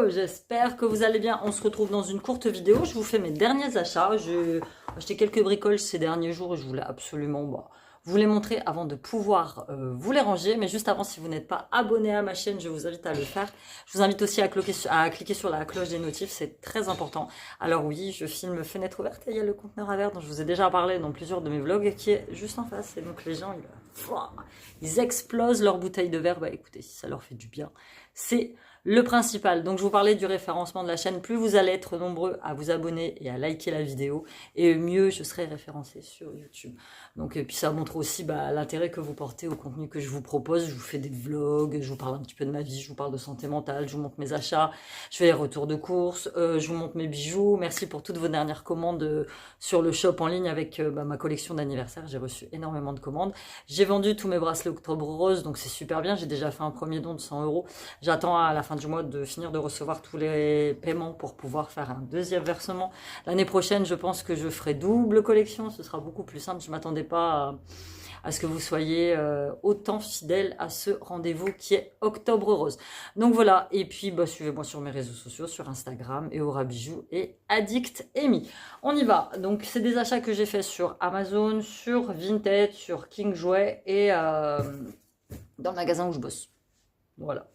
j'espère que vous allez bien. On se retrouve dans une courte vidéo. Je vous fais mes derniers achats. J'ai acheté quelques bricoles ces derniers jours et je voulais absolument vous les montrer avant de pouvoir vous les ranger. Mais juste avant, si vous n'êtes pas abonné à ma chaîne, je vous invite à le faire. Je vous invite aussi à cliquer sur la cloche des notifs, c'est très important. Alors oui, je filme fenêtre ouverte et il y a le conteneur à verre dont je vous ai déjà parlé dans plusieurs de mes vlogs qui est juste en face. Et donc les gens, ils explosent leur bouteille de verre. Bah écoutez, si ça leur fait du bien, c'est le principal. Donc je vous parlais du référencement de la chaîne. Plus vous allez être nombreux à vous abonner et à liker la vidéo, et mieux je serai référencé sur YouTube. Donc et puis ça montre aussi l'intérêt que vous portez au contenu que je vous propose. Je vous fais des vlogs, je vous parle un petit peu de ma vie, je vous parle de santé mentale, je vous montre mes achats, je fais les retours de courses, je vous montre mes bijoux. Merci pour toutes vos dernières commandes sur le shop en ligne avec ma collection d'anniversaire. J'ai reçu énormément de commandes. J'ai vendu tous mes bracelets Octobre Rose, donc c'est super bien. J'ai déjà fait un premier don de 100 €. J'attends à la fin du mois de finir de recevoir tous les paiements pour pouvoir faire un deuxième versement. L'année prochaine, je pense que je ferai double collection. Ce sera beaucoup plus simple. Je m'attendais pas à ce que vous soyez autant fidèles à ce rendez-vous qui est Octobre Rose. Donc voilà, et puis suivez-moi sur mes réseaux sociaux, sur Instagram, Eora Bijoux et Addict Amy. On y va. Donc c'est des achats que j'ai fait sur Amazon, sur Vinted, sur King Jouet et dans le magasin où je bosse. Voilà.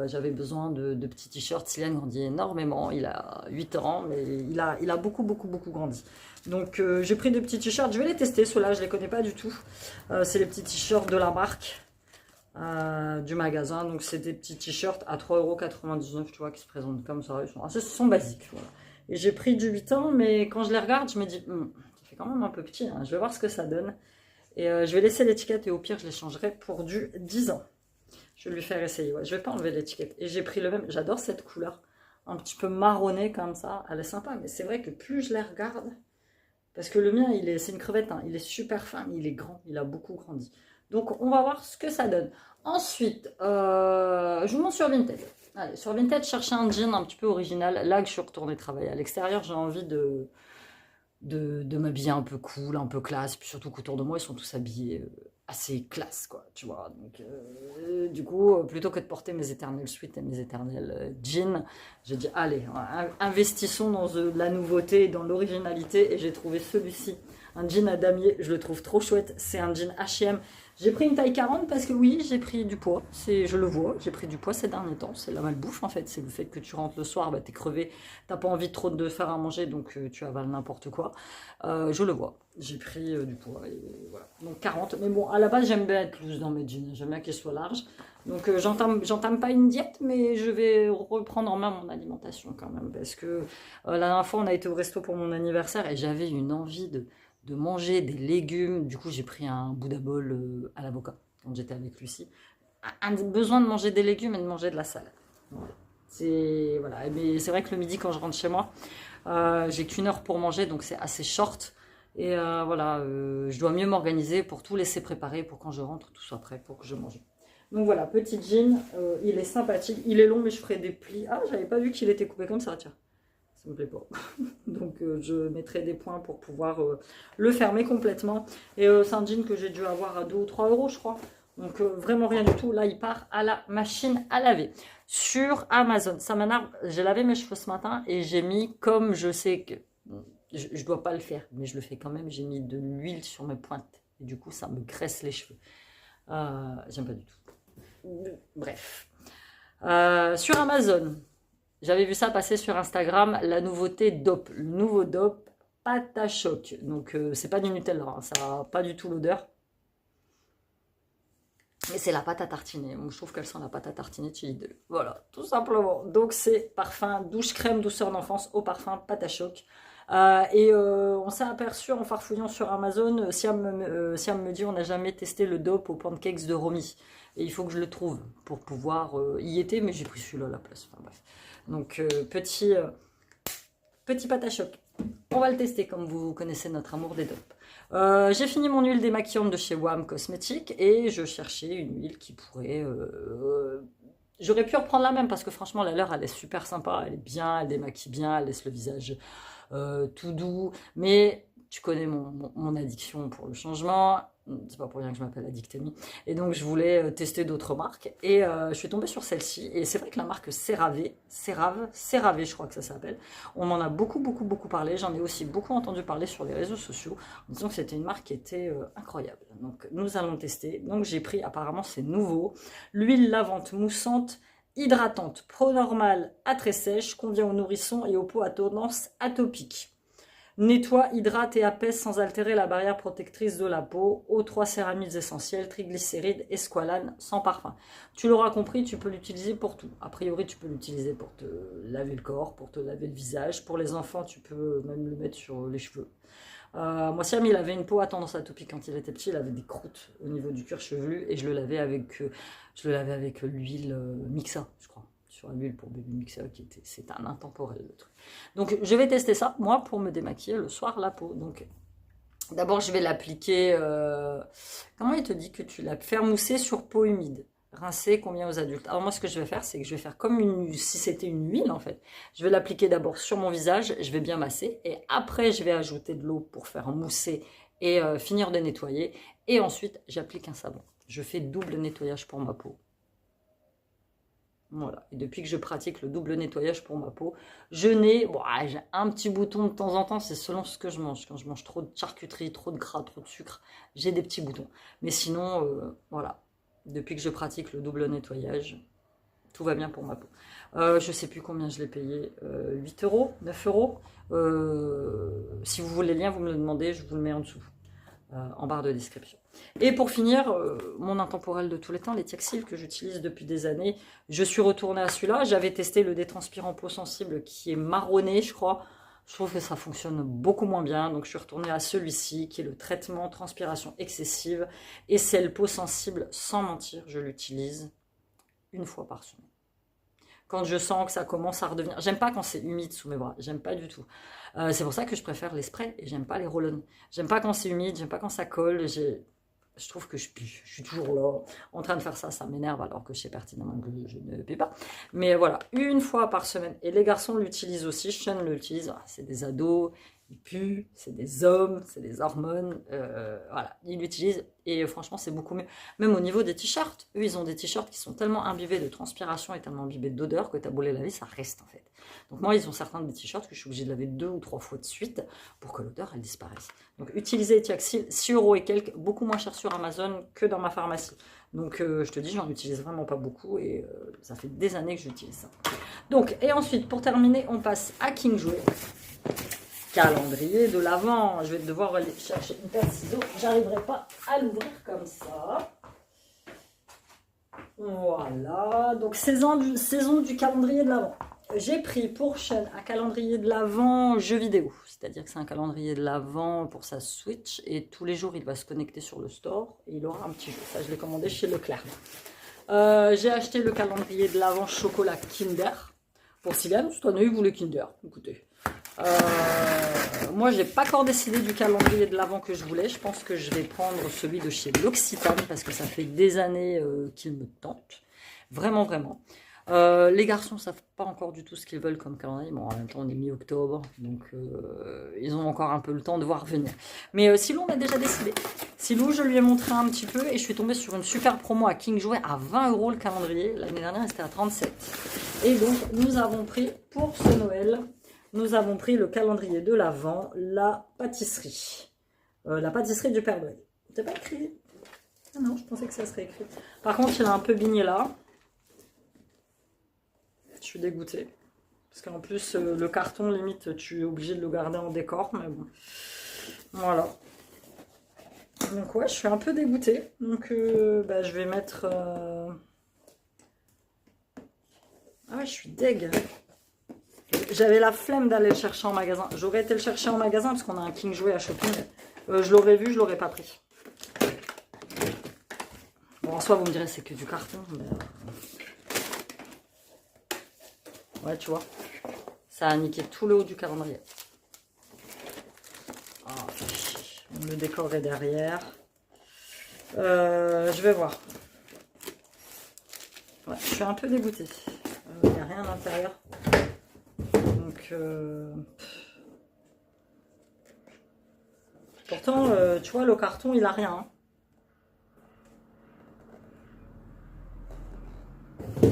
J'avais besoin de petits t-shirts. Cylian grandit énormément, il a 8 ans, mais il a beaucoup grandi. Donc j'ai pris des petits t-shirts, je vais les tester, ceux-là je les connais pas du tout. C'est les petits t-shirts de la marque du magasin, donc c'est des petits t-shirts à 3,99 €, tu vois, qui se présentent comme ça, ils sont basiques, voilà. Et j'ai pris du 8 ans, mais quand je les regarde, je me dis, ça fait quand même un peu petit, hein. Je vais voir ce que ça donne. Et je vais laisser l'étiquette et au pire je les changerai pour du 10 ans. Je vais lui faire essayer, ouais. Je vais pas enlever l'étiquette. Et j'ai pris le même, j'adore cette couleur, un petit peu marronnée comme ça, elle est sympa. Mais c'est vrai que plus je les regarde, parce que le mien, c'est une crevette, hein. Il est super fin, mais il est grand, il a beaucoup grandi. Donc on va voir ce que ça donne. Ensuite, je vous montre sur Vinted. Allez, sur Vinted, chercher un jean un petit peu original. Là que je suis retournée travailler à l'extérieur, j'ai envie de m'habiller un peu cool, un peu classe. Puis surtout qu'autour de moi, ils sont tous habillés assez classe, quoi, tu vois. Donc, du coup, plutôt que de porter mes éternels sweats et mes éternels jeans, j'ai dit, allez, investissons dans la nouveauté, dans l'originalité, et j'ai trouvé celui-ci, un jean à damier, je le trouve trop chouette, c'est un jean H&M. J'ai pris une taille 40 parce que oui, j'ai pris du poids, je le vois, j'ai pris du poids ces derniers temps, c'est la malbouffe en fait, c'est le fait que tu rentres le soir, t'es crevé, t'as pas envie trop de faire à manger, donc tu avales n'importe quoi. Je le vois, j'ai pris du poids, et voilà. Donc 40, mais bon, à la base j'aime bien être loose dans mes jeans, j'aime bien qu'ils soient larges, donc j'entame pas une diète, mais je vais reprendre en main mon alimentation quand même, parce que la dernière fois on a été au resto pour mon anniversaire et j'avais une envie de manger des légumes. Du coup, j'ai pris un Bouddha Bowl à l'avocat quand j'étais avec Lucie. Un besoin de manger des légumes et de manger de la salade. Voilà. Mais c'est vrai que le midi, quand je rentre chez moi, j'ai qu'une heure pour manger, donc c'est assez short. Et je dois mieux m'organiser pour tout laisser préparer pour quand je rentre, tout soit prêt pour que je mange. Donc voilà, petit jean, il est sympathique. Il est long, mais je ferai des plis. Ah, j'avais pas vu qu'il était coupé comme ça, tiens. Ça me plaît pas. Donc je mettrai des points pour pouvoir le fermer complètement. Et c'est un jean que j'ai dû avoir à 2 ou 3 €, je crois. Donc vraiment rien du tout. Là, il part à la machine à laver. Sur Amazon, ça m'énerve. J'ai lavé mes cheveux ce matin et j'ai mis, comme je sais que je dois pas le faire, mais je le fais quand même, j'ai mis de l'huile sur mes pointes. Et du coup, ça me graisse les cheveux. J'aime pas du tout. Bref. Sur Amazon, j'avais vu ça passer sur Instagram, la nouveauté DOP, le nouveau DOP, pâte à choc. Donc c'est pas du Nutella, hein, ça n'a pas du tout l'odeur. Mais c'est la pâte à tartiner. Donc, je trouve qu'elle sent la pâte à tartiner chili 2. Voilà, tout simplement. Donc c'est parfum douche crème douceur d'enfance au parfum pâte à choc. On s'est aperçu en farfouillant sur Amazon, Siam me dit on n'a jamais testé le DOP aux pancakes de Romy. Et il faut que je le trouve pour pouvoir y être, mais j'ai pris celui-là à la place. Enfin bref. Donc petit pâte à choc. On va le tester comme vous connaissez notre amour des DOP. J'ai fini mon huile démaquillante de chez WAM Cosmetics et je cherchais une huile qui pourrait... J'aurais pu reprendre la même parce que franchement la leur elle est super sympa, elle est bien, elle démaquille bien, elle laisse le visage tout doux. Mais tu connais mon addiction pour le changement. C'est pas pour rien que je m'appelle Addictemy. Et donc, je voulais tester d'autres marques. Et je suis tombée sur celle-ci. Et c'est vrai que la marque CeraVe, je crois que ça s'appelle. On m'en a beaucoup parlé. J'en ai aussi beaucoup entendu parler sur les réseaux sociaux. En disant que c'était une marque qui était incroyable. Donc, nous allons tester. Donc, j'ai pris, apparemment, c'est nouveau, l'huile lavante moussante hydratante, pro-normale à très sèche, convient aux nourrissons et aux peaux à tendance atopique. Nettoie, hydrate et apaise sans altérer la barrière protectrice de la peau. O3 céramides essentielles, triglycérides et squalane sans parfum. Tu l'auras compris, tu peux l'utiliser pour tout. A priori, tu peux l'utiliser pour te laver le corps, pour te laver le visage. Pour les enfants, tu peux même le mettre sur les cheveux. Moi, Siam, il avait une peau à tendance atopique quand il était petit. Il avait des croûtes au niveau du cuir chevelu et je le lavais avec l'huile Mixa, je crois. Sur l'huile pour bébé Mixa, c'est un intemporel le truc. Donc, je vais tester ça, moi, pour me démaquiller le soir la peau. Donc, d'abord, je vais l'appliquer. Comment il te dit que tu la faire mousser sur peau humide? Rincer combien aux adultes? Alors moi, ce que je vais faire, c'est que je vais faire comme si c'était une huile, en fait. Je vais l'appliquer d'abord sur mon visage, je vais bien masser, et après, je vais ajouter de l'eau pour faire mousser et finir de nettoyer. Et ensuite, j'applique un savon. Je fais double nettoyage pour ma peau. Voilà, et depuis que je pratique le double nettoyage pour ma peau, j'ai un petit bouton de temps en temps, c'est selon ce que je mange. Quand je mange trop de charcuterie, trop de gras, trop de sucre, j'ai des petits boutons. Mais sinon, voilà, depuis que je pratique le double nettoyage, tout va bien pour ma peau. Je sais plus combien je l'ai payé, 8 euros, 9 euros. Si vous voulez le lien, vous me le demandez, je vous le mets en dessous. En barre de description. Et pour finir, mon intemporel de tous les temps, les Tiaxil que j'utilise depuis des années, je suis retournée à celui-là. J'avais testé le détranspirant peau sensible qui est marronné, je crois. Je trouve que ça fonctionne beaucoup moins bien. Donc je suis retournée à celui-ci qui est le traitement transpiration excessive et c'est le peau sensible. Sans mentir, je l'utilise une fois par semaine. Quand je sens que ça commence à redevenir... J'aime pas quand c'est humide sous mes bras, j'aime pas du tout. C'est pour ça que je préfère les sprays et j'aime pas les roll-on. J'aime pas quand c'est humide, j'aime pas quand ça colle. Je trouve que je pue. Je suis toujours là en train de faire ça, ça m'énerve alors que je sais pertinemment que je ne pue pas. Mais voilà, une fois par semaine. Et les garçons l'utilisent aussi, Sean l'utilise. C'est des ados, ils puent, c'est des hommes, c'est des hormones. Voilà, ils l'utilisent et franchement c'est beaucoup mieux. Même au niveau des t-shirts, eux ils ont des t-shirts qui sont tellement imbibés de transpiration et tellement imbibés d'odeur que t'as beau les laver, ça reste en fait. Donc moi ils ont certains des t-shirts que je suis obligée de laver 2 ou 3 fois de suite pour que l'odeur elle disparaisse. Donc utilisez Tiaxil, 6 euros et quelques, beaucoup moins cher sur Amazon que dans ma pharmacie. Donc je te dis, j'en utilise vraiment pas beaucoup et ça fait des années que j'utilise ça. Donc et ensuite pour terminer, on passe à King Jouet. Calendrier de l'Avent. Je vais devoir aller chercher une paire de ciseaux. J'arriverai pas à l'ouvrir comme ça. Voilà. Donc saison du calendrier de l'Avent. J'ai pris pour Sean un calendrier de l'Avent jeu vidéo. C'est-à-dire que c'est un calendrier de l'Avent pour sa Switch. Et tous les jours, il va se connecter sur le store. Et il aura un petit jeu. Ça, je l'ai commandé chez Leclerc. J'ai acheté le calendrier de l'Avent chocolat Kinder. Pour Sylviane, cette année, il voulait Kinder. Écoutez. Moi, j'ai pas encore décidé du calendrier de l'Avent que je voulais. Je pense que je vais prendre celui de chez L'Occitane parce que ça fait des années qu'il me tente. Vraiment, vraiment. Les garçons savent pas encore du tout ce qu'ils veulent comme calendrier. Bon, en même temps, on est mi-octobre, donc ils ont encore un peu le temps de voir venir. Mais Silou, on a déjà décidé. Silou, je lui ai montré un petit peu et je suis tombée sur une super promo à King Jouet à 20 € le calendrier. L'année dernière, c'était à 37. Et donc, nous avons pris pour ce Noël... Nous avons pris le calendrier de l'Avent, la pâtisserie. La pâtisserie du Père Noël. C'est pas écrit? Ah non, je pensais que ça serait écrit. Par contre, il a un peu bigné là. Je suis dégoûtée. Parce qu'en plus, le carton, limite, tu es obligé de le garder en décor. Mais bon. Voilà. Donc ouais, je suis un peu dégoûtée. Donc je vais mettre... Ah ouais, je suis deg. J'avais la flemme d'aller le chercher en magasin. J'aurais été le chercher en magasin parce qu'on a un King Jouet à shopping. Je l'aurais vu, je l'aurais pas pris. Bon, en soi, vous me direz, c'est que du carton. Mais... ouais, tu vois. Ça a niqué tout le haut du calendrier. Oh, le décor est derrière. Je vais voir. Ouais, je suis un peu dégoûtée. Il n'y a rien à l'intérieur. Donc, pourtant, tu vois, le carton, il a rien. Hein.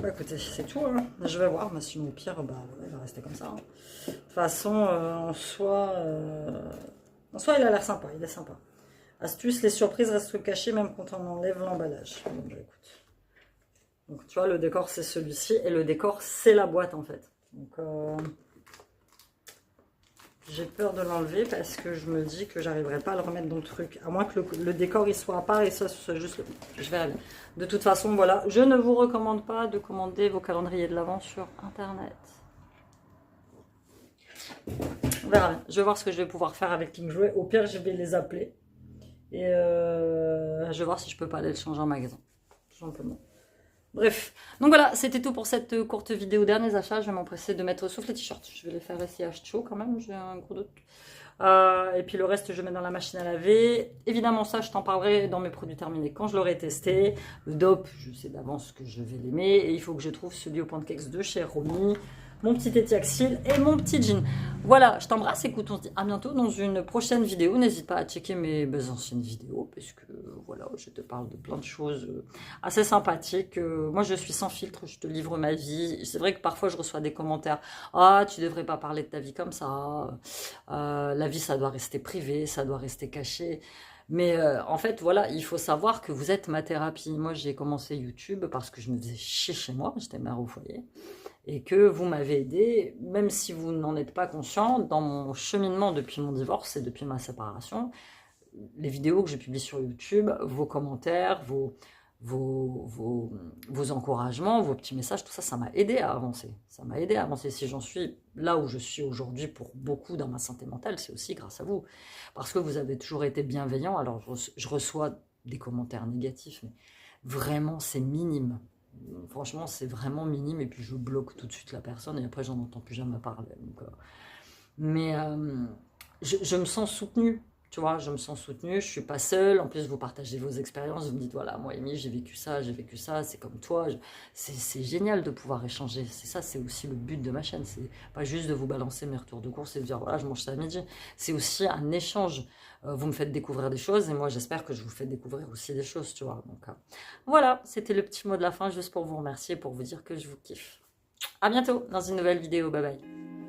Bah écoutez, c'est tout, hein. Je vais voir, mais sinon au pire, bah il va rester comme ça, hein. De toute façon, en soi, il a l'air sympa, il est sympa. Astuce, les surprises restent cachées même quand on enlève l'emballage. Bon, bah, écoute. Donc tu vois, le décor c'est celui-ci, et le décor c'est la boîte en fait. Donc j'ai peur de l'enlever parce que je me dis que j'arriverai pas à le remettre dans le truc. À moins que le décor il soit à part et ça soit juste le... Je vais aller. De toute façon, voilà. Je ne vous recommande pas de commander vos calendriers de l'Avent sur Internet. On verra bien. Je vais voir ce que je vais pouvoir faire avec King Jouet. Au pire, je vais les appeler. Et je vais voir si je peux pas aller le changer en magasin. Tout simplement. Bref, donc voilà, c'était tout pour cette courte vidéo. Derniers achats, je vais m'empresser de mettre sauf les t-shirts. Je vais les faire SIH chaud quand même, j'ai un gros doute. Et puis le reste, je mets dans la machine à laver. Évidemment, ça, je t'en parlerai dans mes produits terminés quand je l'aurai testé. Le DOP, je sais d'avance que je vais l'aimer. Et il faut que je trouve celui au pancakes de chez Romy. Mon petit Etiaxil et mon petit jean. Voilà, je t'embrasse. Écoute, on se dit à bientôt dans une prochaine vidéo. N'hésite pas à checker mes anciennes vidéos, parce que voilà, je te parle de plein de choses assez sympathiques. Moi, je suis sans filtre, je te livre ma vie. C'est vrai que parfois, je reçois des commentaires. Ah, tu devrais pas parler de ta vie comme ça. La vie, ça doit rester privé, ça doit rester caché. Mais en fait, voilà, il faut savoir que vous êtes ma thérapie. Moi, j'ai commencé YouTube parce que je me faisais chier chez moi. J'étais mère au foyer. Et que vous m'avez aidé, même si vous n'en êtes pas conscient, dans mon cheminement depuis mon divorce et depuis ma séparation, les vidéos que je publie sur YouTube, vos commentaires, vos encouragements, vos petits messages, tout ça, ça m'a aidé à avancer. Ça m'a aidé à avancer. Si j'en suis là où je suis aujourd'hui pour beaucoup dans ma santé mentale, c'est aussi grâce à vous. Parce que vous avez toujours été bienveillants. Alors, je reçois des commentaires négatifs, mais vraiment, c'est minime. Franchement, c'est vraiment minime, et puis je bloque tout de suite la personne, et après, j'en entends plus jamais parler. Donc, mais je me sens soutenue, tu vois, je me sens soutenue, je suis pas seule. En plus, vous partagez vos expériences, vous me dites, voilà, moi, Amy, j'ai vécu ça, c'est comme toi. C'est génial de pouvoir échanger. C'est ça, c'est aussi le but de ma chaîne. C'est pas juste de vous balancer mes retours de course et de dire, voilà, je mange ça à midi. C'est aussi un échange. Vous me faites découvrir des choses, et moi, j'espère que je vous fais découvrir aussi des choses, tu vois. Donc, voilà, c'était le petit mot de la fin, juste pour vous remercier, pour vous dire que je vous kiffe. À bientôt dans une nouvelle vidéo. Bye bye.